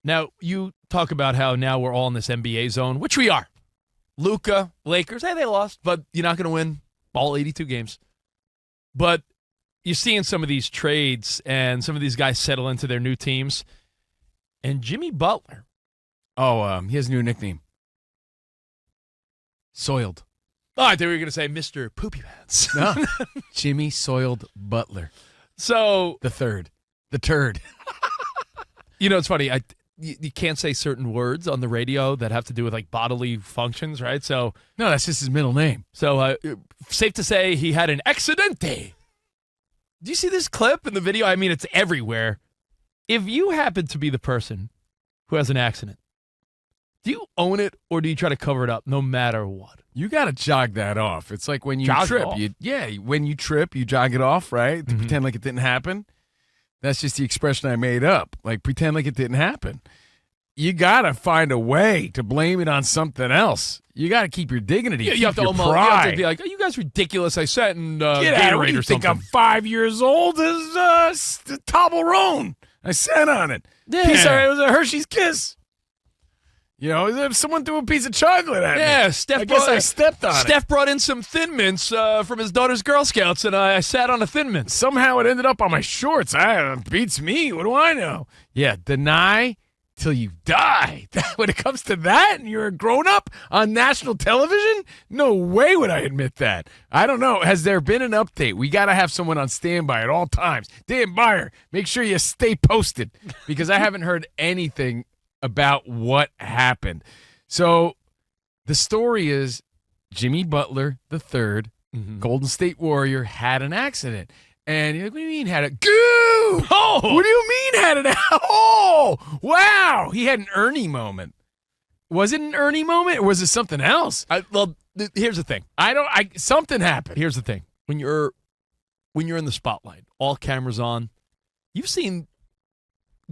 Now, you talk about how now we're all in this NBA zone, which we are. Luka, Lakers, hey, they lost, but you're not going to win all 82 games. But you're seeing some of these trades and some of these guys settle into their new teams. And Jimmy Butler. Oh, he has a new nickname. Soiled. Oh, I thought you were going to say Mr. Poopy Pants. No. Jimmy Soiled Butler. So. The third. The turd. You know, it's funny. You can't say certain words on the radio that have to do with, like, bodily functions, right? So. No, that's just his middle name. So, safe to say he had an accidente. Do you see this clip in the video? I mean, it's everywhere. If you happen to be the person who has an accident, do you own it or do you try to cover it up no matter what? You got to jog that off. It's like when you trip. When you trip, you jog it off, right? To pretend like it didn't happen. That's just the expression I made up. Like, pretend like it didn't happen. You got to find a way to blame it on something else. You got to keep your dignity. You have to your almost, pride. you have to be like, are you guys ridiculous? I sat in Get out of Gatorade here. or something. Think I'm 5 years old? As Toblerone. I sat on it. Yeah. It was a Hershey's Kiss. You know, someone threw a piece of chocolate at me. Yeah, I guess I stepped on it. Steph brought in some Thin Mints from his daughter's Girl Scouts, and I sat on a Thin Mint. Somehow it ended up on my shorts. Beats me. What do I know? Yeah, deny till you die. When it comes to that, and you're a grown-up on national television, no way would I admit that. I don't know. Has there been an update? We got to have someone on standby at all times. Dan Byer, make sure you stay posted, because I haven't heard anything about what happened. So the story is Jimmy Butler III, Golden State Warrior, had an accident. And you're like, what do you mean had a goo? Oh, what do you mean had an oh? Wow, he had an Ernie moment. Was it an Ernie moment or was it something else? Here's the thing. Something happened. Here's the thing. When you're in the spotlight, all cameras on, you've seen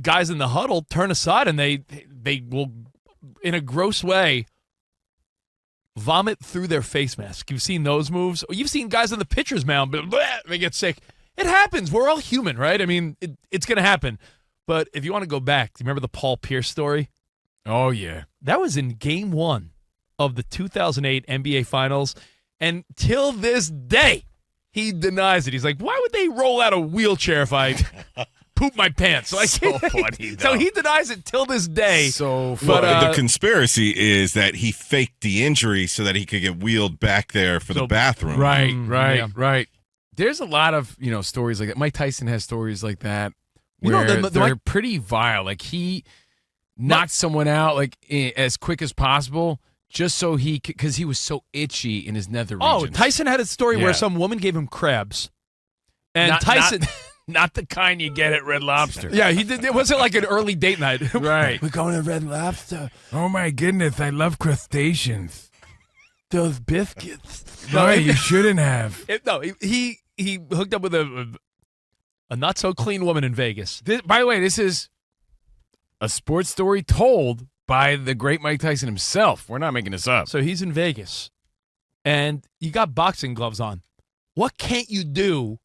guys in the huddle turn aside and they will, in a gross way, vomit through their face mask. You've seen those moves. You've seen guys on the pitcher's mound, but they get sick. It happens. We're all human, right? I mean, it's going to happen. But if you want to go back, do you remember the Paul Pierce story? Oh, yeah. That was in Game 1 of the 2008 NBA Finals. And till this day, he denies it. He's like, why would they roll out a wheelchair if I poop my pants? Like, so funny, though. So he denies it till this day. So funny. But the conspiracy is that he faked the injury so that he could get wheeled back there for the bathroom. Right. There's a lot of, stories like that. Mike Tyson has stories like that where they're pretty vile. Like, he knocked someone out like as quick as possible just so because he was so itchy in his nether regions. Oh, Tyson had a story where some woman gave him crabs. And Tyson... Not the kind you get at Red Lobster. Yeah, he did. It wasn't like an early date night. Right. We're going to Red Lobster. Oh, my goodness. I love crustaceans. Those biscuits. No, you shouldn't have. He hooked up with a not-so-clean woman in Vegas. By the way, this is a sports story told by the great Mike Tyson himself. We're not making this up. So he's in Vegas, and you got boxing gloves on. What can't you do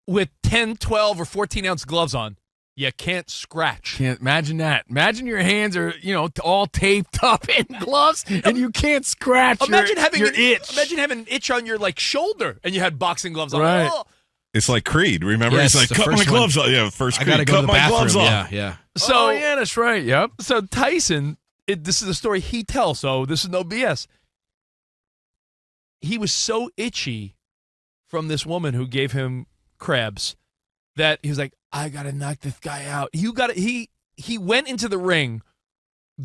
with 10, 12, or 14-ounce gloves on? You can't scratch. Can't imagine that. Imagine your hands are, all taped up in gloves, and you can't scratch imagine your itch. Imagine having an itch on your shoulder, and you had boxing gloves on. Right. Oh. It's like Creed. Remember? Yes, He's like, cut my gloves off. Yeah, first Creed. I gotta go cut to the my bathroom. gloves off. Yeah. So yeah, that's right. Yep. So Tyson, this is the story he tells, so this is no BS. He was so itchy from this woman who gave him crabs that he was like, I gotta knock this guy out. He went into the ring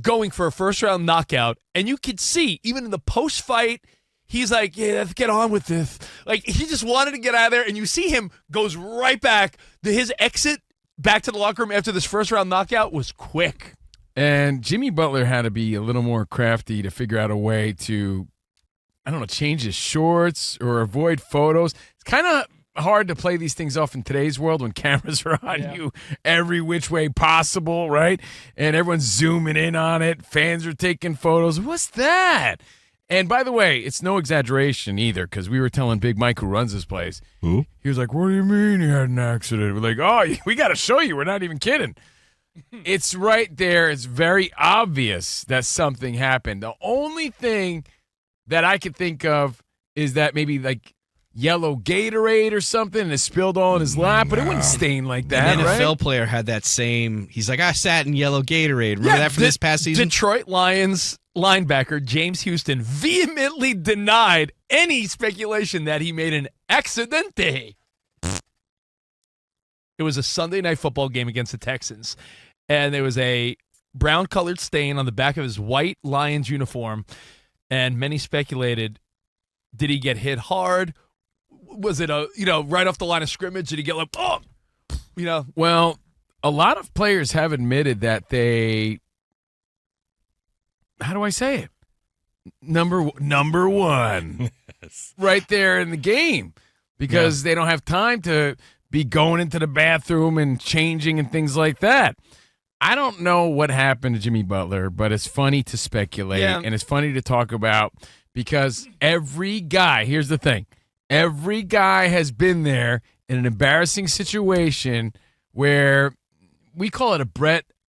going for a first-round knockout, and you could see, even in the post-fight, he's like, yeah, let's get on with this. Like, he just wanted to get out of there, and you see him goes right back. His exit back to the locker room after this first-round knockout was quick. And Jimmy Butler had to be a little more crafty to figure out a way to, change his shorts or avoid photos. It's kind of hard to play these things off in today's world when cameras are on you every which way possible, right? And everyone's zooming in on it. Fans are taking photos. What's that? And by the way, it's no exaggeration either, because we were telling Big Mike, who runs this place. Who? He was like, what do you mean you had an accident? We're like, oh, we got to show you. We're not even kidding. It's right there. It's very obvious that something happened. The only thing that I could think of is that maybe like yellow Gatorade or something and it spilled all in his lap, but it wouldn't stain like that, An NFL right? player had that same. He's like, I sat in yellow Gatorade. Remember that from this past season? Detroit Lions linebacker James Houston vehemently denied any speculation that he made an accidente. It was a Sunday night football game against the Texans, and there was a brown-colored stain on the back of his white Lions uniform, and many speculated, did he get hit hard? Was it right off the line of scrimmage? Did he get like, oh, Well, a lot of players have admitted that they, how do I say it? Number one, right there in the game, because they don't have time to be going into the bathroom and changing and things like that. I don't know what happened to Jimmy Butler, but it's funny to speculate and it's funny to talk about because every guy, here's the thing, every guy has been there in an embarrassing situation where we call it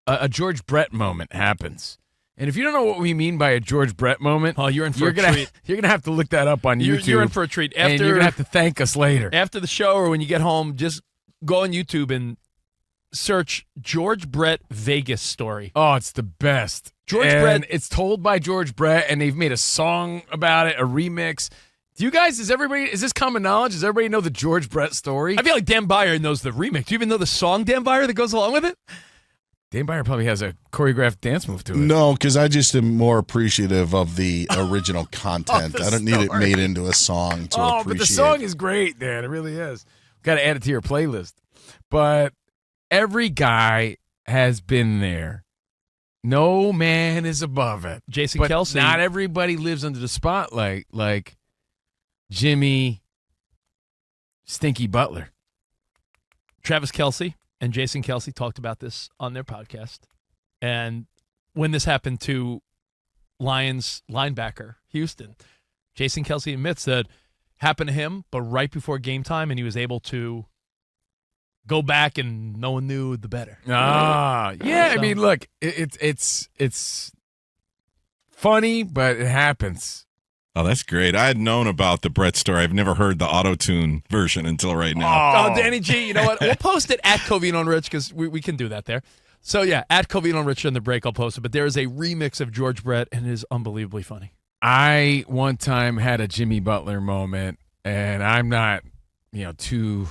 a George Brett moment happens. And if you don't know what we mean by a George Brett moment, you're in for a treat. You're going to have to look that up on YouTube. You're in for a treat. And you're going to have to thank us later. After the show or when you get home, just go on YouTube and search George Brett Vegas story. Oh, it's the best. Brett. It's told by George Brett, and they've made a song about it, a remix. Do you guys, is this common knowledge? Does everybody know the George Brett story? I feel like Dan Byer knows the remix. Do you even know the song Dan Byer that goes along with it? Dan Byer probably has a choreographed dance move to it. No, because I just am more appreciative of the original content. I don't need it made into a song to appreciate. But the song is great, Dan. It really is. Got to add it to your playlist. But every guy has been there. No man is above it. Jason Kelce. Not everybody lives under the spotlight like Jimmy Stinky Butler. Travis Kelce and Jason Kelce talked about this on their podcast. And when this happened to Lions linebacker Houston, Jason Kelce admits that happened to him, but right before game time, and he was able to go back and no one knew the better. Yeah. I mean, look, it's funny, but it happens. Oh, that's great. I had known about the Brett story. I've never heard the auto-tune version until right now. Oh, Danny G, you know what? We'll post it at COVINO RICH because we can do that there. So, yeah, at COVINO RICH in the break, I'll post it. But there is a remix of George Brett, and it is unbelievably funny. I one time had a Jimmy Butler moment, and I'm not, too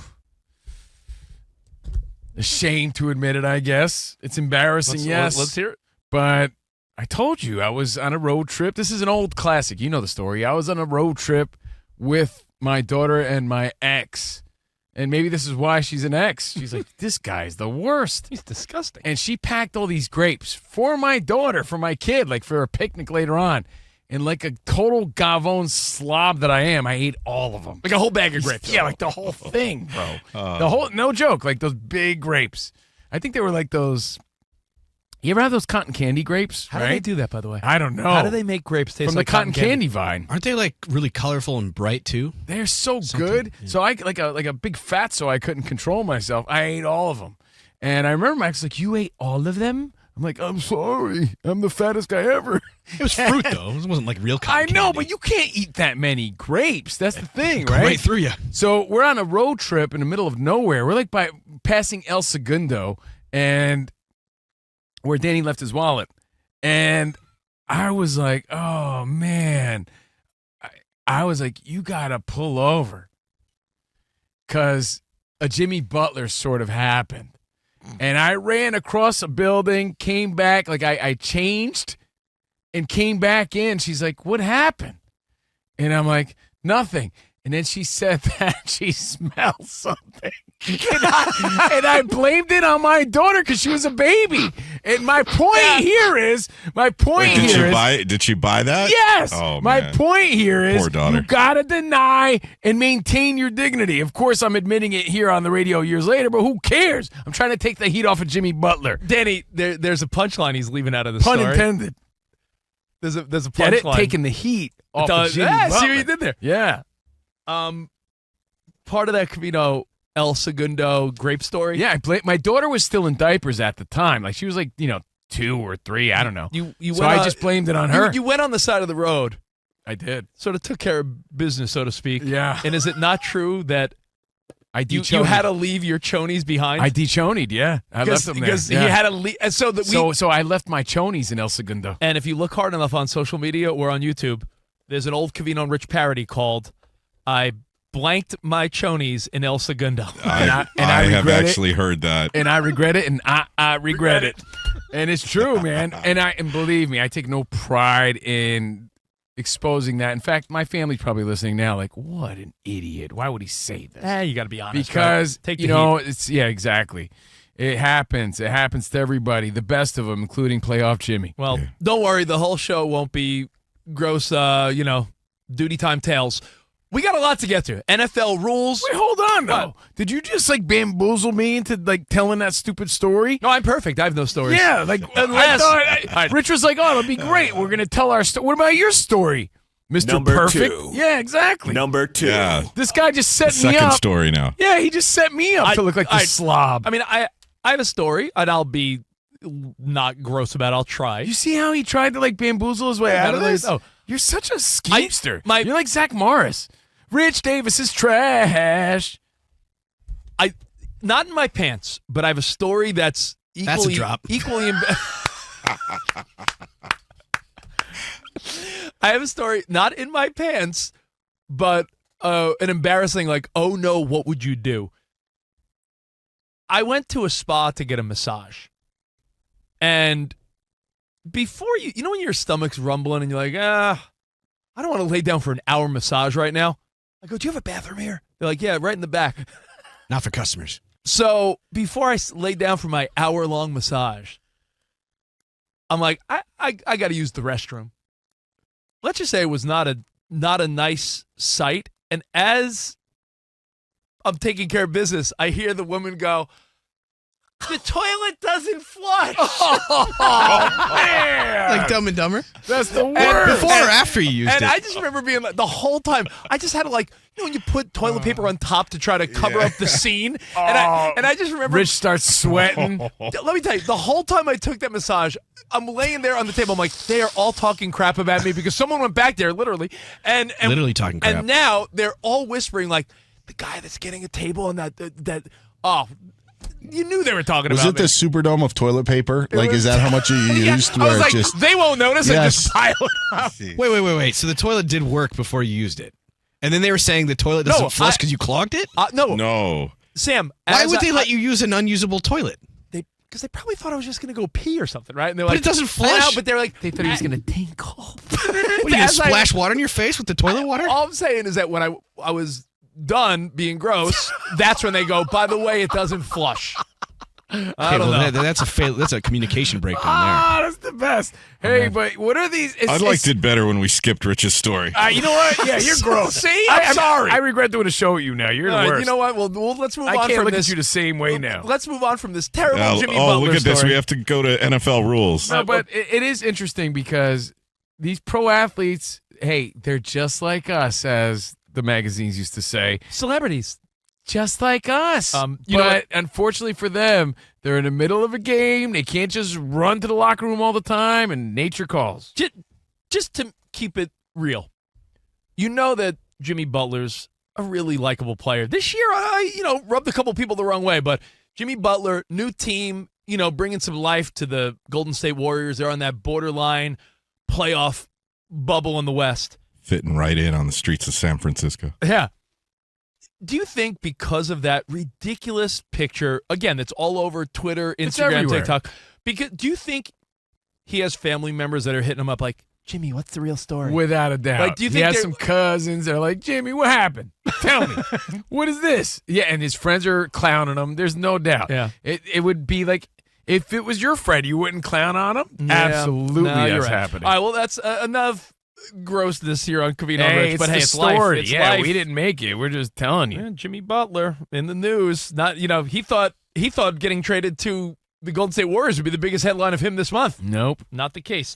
ashamed to admit it, I guess. It's embarrassing, yes. Let's hear it. But I told you I was on a road trip. This is an old classic. You know the story. I was on a road trip with my daughter and my ex. And maybe this is why she's an ex. She's like, this guy's the worst. He's disgusting. And she packed all these grapes for my daughter, for my kid, like for a picnic later on. And like a total Gavone slob that I am, I ate all of them. Like a whole bag of grapes. Yeah, like the whole thing, bro. No joke, like those big grapes. I think they were like those. You ever have those cotton candy grapes? How do they do that, by the way? I don't know. How do they make grapes taste from like the cotton candy vine? Aren't they like really colorful and bright too? They're so good. Yeah. So I like a big fatso. I couldn't control myself. I ate all of them, and I remember Max like, "You ate all of them?" I'm like, "I'm sorry. I'm the fattest guy ever." It was fruit though. It wasn't like real cotton candy. I know, but you can't eat that many grapes. That's the thing, Go right through you. So we're on a road trip in the middle of nowhere. We're like passing El Segundo, and where Danny left his wallet. And I was like, oh, man. I was like, you got to pull over. Because a Jimmy Butler sort of happened. And I ran across a building, came back, like I changed and came back in. She's like, what happened? And I'm like, nothing. And then she said that she smelled something. And I blamed it on my daughter because she was a baby. And my point here is, did she buy that? Yes. Oh, my man. point here is, Poor daughter. you got to deny and maintain your dignity. Of course, I'm admitting it here on the radio years later, but who cares? I'm trying to take the heat off of Jimmy Butler. Danny, there's a punchline he's leaving out of the Pun story. intended. There's a Get it? punchline. Taking the heat off of Jimmy Butler. See what you did there. Yeah. Part of that, El Segundo grape story? Yeah, my daughter was still in diapers at the time. Like she was like 2 or 3. I don't know. So I just blamed it on her. You went on the side of the road. I did. Sort of took care of business, so to speak. Yeah. And is it not true that you had to leave your chonies behind? I de-chonied, yeah. I left them there. Because he had to leave. So I left my chonies in El Segundo. And if you look hard enough on social media or on YouTube, there's an old Covino Rich parody called I blanked my chonies in El Segundo. I have actually heard that. And I regret it, and I regret it. And it's true, man. And believe me, I take no pride in exposing that. In fact, my family's probably listening now like, what an idiot. Why would he say this? You got to be honest. Because, right? Take the heat. it's exactly. It happens. It happens to everybody, the best of them, including Playoff Jimmy. Well, don't worry. The whole show won't be gross, duty time tales. We got a lot to get to. NFL rules. Wait, hold on, though. What? Did you just, bamboozle me into, telling that stupid story? No, I'm perfect. I have no stories. Yeah, Unless Rich was like, oh, it'll be great. We're going to tell our story. What about your story, Mr. Number Perfect? 2. Yeah, exactly. Number 2. Yeah. This guy just set me Second up. story now. Yeah, he just set me up to look like the slob. I mean, I have a story, and I'll be not gross about it. I'll try. You see how he tried to, bamboozle his way out of this? Oh. You're such a schemester. You're like Zach Morris. Rich Davis is trash. Not in my pants, but I have a story that's equally. That's a drop. Equally. I have a story not in my pants, but an embarrassing oh no, what would you do? I went to a spa to get a massage, and before when your stomach's rumbling and you're like, I don't want to lay down for an hour massage right now. I go, do you have a bathroom here? They're like, yeah, right in the back. Not for customers. So before I lay down for my hour-long massage, I'm like, I got to use the restroom. Let's just say it was not a nice sight. And as I'm taking care of business, I hear the woman go, the toilet doesn't flush. Oh, man. Like Dumb and Dumber? That's the worst. Before or after you used it? And I just remember being the whole time, I just had to when you put toilet paper on top to try to cover up the scene. And I just remember. Rich starts sweating. Let me tell you, the whole time I took that massage, I'm laying there on the table. I'm like, they are all talking crap about me because someone went back there, literally. And Literally talking crap. And now they're all whispering the guy that's getting a table and you knew they were talking Was about it the Superdome of toilet paper? Is that how much you Yeah, used? I was Where it just they won't notice and Yes. just pile it up. Wait. So the toilet did work before you used it. And then they were saying the toilet doesn't flush because you clogged it? No. Sam. Why would they let you use an unusable toilet? Because they probably thought I was just going to go pee or something, right? And they're But like, it doesn't I flush. know, but they're like, they thought he was going to tinkle. What, are you going to splash water in your face with the toilet water? All I'm saying is that when I was done being gross, that's when they go, by the way, it doesn't flush. I don't know. That's a communication breakdown there. That's the best. Hey, but what are these? I liked it better when we skipped Rich's story. You know what? Yeah, you're gross. See? I'm sorry. I regret doing a show with you now. You're the worst. You know what? Well, let's move on I can't from look this. at you the same way now. Let's move on from this terrible Jimmy Butler look at this. story. We have to go to NFL rules. No, but it is interesting because these pro athletes, hey, they're just like us, as the magazines used to say. Celebrities. Just like us. But unfortunately for them, they're in the middle of a game. They can't just run to the locker room all the time, and nature calls. Just to keep it real, you know that Jimmy Butler's a really likable player. This year, I rubbed a couple people the wrong way, but Jimmy Butler, new team, bringing some life to the Golden State Warriors. They're on that borderline playoff bubble in the West. Fitting right in on the streets of San Francisco. Yeah. Do you think because of that ridiculous picture, again, that's all over Twitter, Instagram, TikTok, do you think he has family members that are hitting him up like, Jimmy, what's the real story? Without a doubt. Do you he think has some cousins that are like, Jimmy, what happened? Tell me. What is this? Yeah, and his friends are clowning him. There's no doubt. Yeah. It would be like, if it was your friend, you wouldn't clown on him? Yeah. Absolutely, No, you're that's right. happening. All right, well, that's enough grossness here on Covino Hey, Rich, it's but hey, the it's story. life. It's yeah, life. we didn't make it. We're just telling you. Yeah, Jimmy Butler in the news. Not, he thought getting traded to the Golden State Warriors would be the biggest headline of him this month. Nope. Not the case.